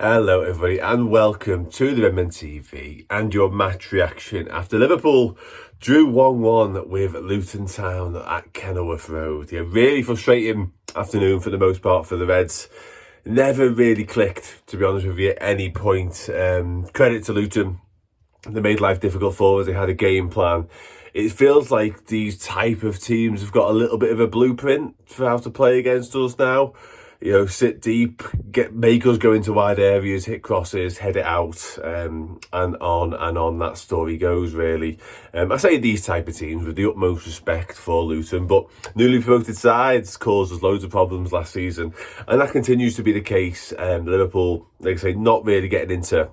Hello everybody and welcome to the Redmen TV and your match reaction after Liverpool drew 1-1 with Luton Town at Kenilworth Road. Yeah, really frustrating afternoon for the most part for the Reds. Never really clicked, to be honest with you, at any point. Credit to Luton. They made life difficult for us. They had a game plan. It feels like these type of teams have got a little bit of a blueprint for how to play against us now. You know, sit deep, make us go into wide areas, hit crosses, head it out, and on that story goes, really. I say these type of teams with the utmost respect for Luton, but newly promoted sides caused us loads of problems last season, and that continues to be the case. Liverpool, like I say, not really getting into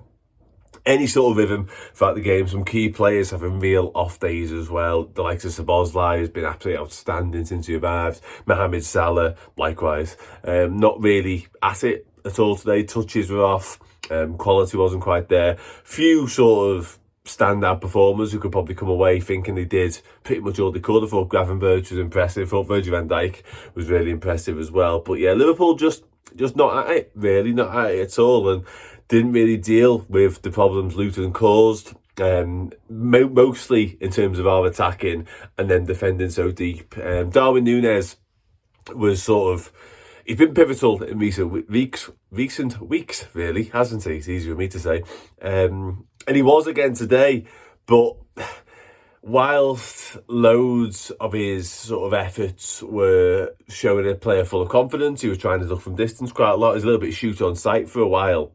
any sort of rhythm throughout the game. Some key players having real off days as well. The likes of Szoboszlai has been absolutely outstanding since he arrived. Mohamed Salah, likewise. Not really at it at all today. Touches were off. Quality wasn't quite there. Few sort of standout performers who could probably come away thinking they did pretty much all they could. I thought Gravenberch was impressive. I thought Virgil van Dijk was really impressive as well. But yeah, Liverpool just not at it, really, not at it at all. And didn't really deal with the problems Luton caused, mostly in terms of our attacking and then defending so deep. Darwin Núñez was he's been pivotal in recent weeks, really, hasn't he? It's easier for me to say. And he was again today, but whilst loads of his sort of efforts were showing a player full of confidence, he was trying to look from distance quite a lot. He was a little bit shoot on sight for a while.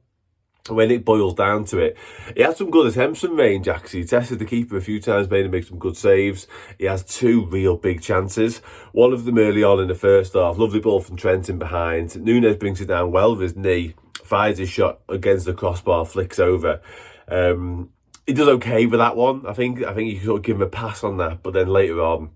When it boils down to it, he had some good attempts from range, actually. He tested the keeper a few times, made him make some good saves. He has two real big chances. One of them early on in the first half. Lovely ball from Trent in behind. Núñez brings it down well with his knee, fires his shot against the crossbar, flicks over. He does okay with that one. I think you can sort of give him a pass on that. But then later on,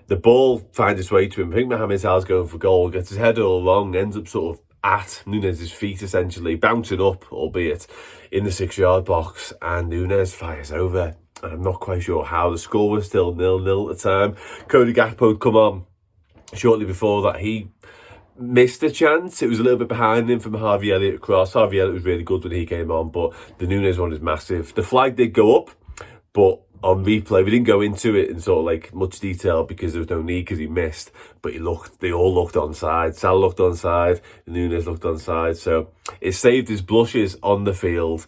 the ball finds its way to him. I think Mohamed Salah's going for goal, gets his head all wrong, ends up sort of at Núñez's feet, essentially, bouncing up, albeit in the 6-yard box, and Núñez fires over. And I'm not quite sure how. The score was still 0-0 at the time. Cody Gakpo had come on shortly before that. He missed a chance. It was a little bit behind him from Harvey Elliott cross. Harvey Elliott was really good when he came on, but the Núñez one is massive. The flag did go up, but on replay, we didn't go into it in sort of like much detail because there was no need because he missed. But they all looked onside. Salah looked onside, Núñez looked onside. So it saved his blushes on the field.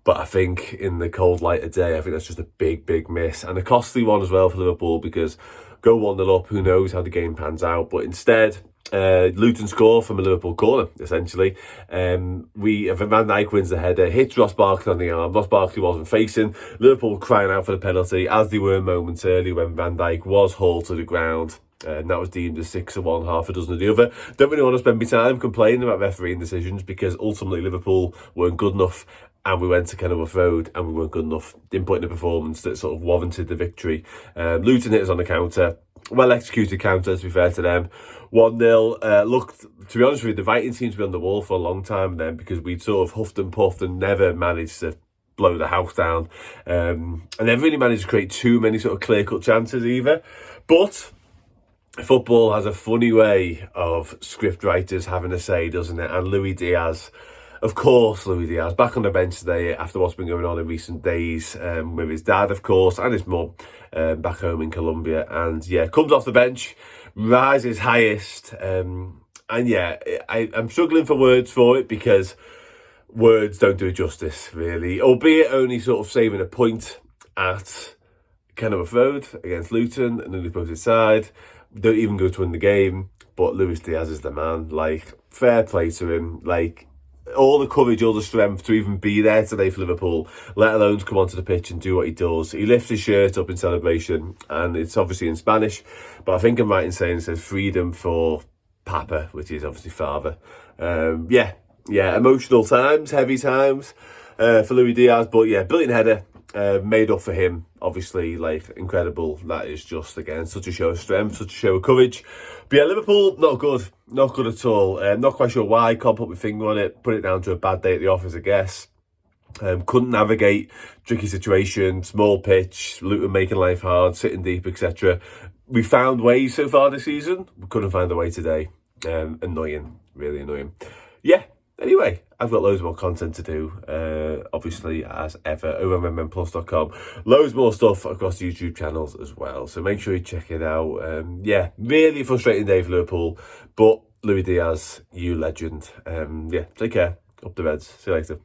But I think in the cold light of day, I think that's just a big miss. And a costly one as well for Liverpool because go 1-0 up, who knows how the game pans out. But instead, Luton score from a Liverpool corner, essentially. Van Dijk wins the header, hits Ross Barkley on the arm. Ross Barkley wasn't facing. Liverpool crying out for the penalty, as they were moments earlier when Van Dijk was hauled to the ground. And that was deemed a 6 of one, half a dozen of the other. Don't really want to spend my time complaining about refereeing decisions because ultimately Liverpool weren't good enough. And we went to Kenilworth Road and we weren't good enough. Didn't put in a performance that sort of warranted the victory. Luton hit us on the counter. Well executed counter, to be fair to them. 1-0. Looked, to be honest with you, the Viking seemed to be on the wall for a long time then because we'd sort of huffed and puffed and never managed to blow the house down. And never really managed to create too many sort of clear-cut chances either. But football has a funny way of script writers having a say, doesn't it? And Diaz, of course, Diaz, back on the bench today after what's been going on in recent days with his dad, of course, and his mum back home in Colombia. And yeah, comes off the bench, rises highest. And yeah, I'm struggling for words for it because words don't do it justice, really. Albeit only sort of saving a point at Kenilworth Road against Luton, and newly promoted side. Don't even go to win the game, but Diaz is the man. Like, fair play to him. Like, all the courage, all the strength to even be there today for Liverpool, let alone to come onto the pitch and do what he does. He lifts his shirt up in celebration, and it's obviously in Spanish, but I think I'm right in saying it says freedom for Papa, which is obviously father. Yeah, emotional times, heavy times for Diaz, but yeah, brilliant header. Made up for him, obviously, like, incredible. That is just, again, such a show of strength, such a show of courage. But yeah, Liverpool, not good at all. Not quite sure why, can't put my finger on it, put it down to a bad day at the office, I guess. Couldn't navigate tricky situation, small pitch, Luton making life hard, sitting deep, etc. We found ways so far this season, we couldn't find a way today. Annoying, really annoying. Yeah, anyway, I've got loads more content to do, obviously, as ever, over on MMPlus.com. Loads more stuff across the YouTube channels as well. So make sure you check it out. Yeah, really frustrating day for Liverpool. But Luis Diaz, you legend. Yeah, take care. Up the Reds. See you later.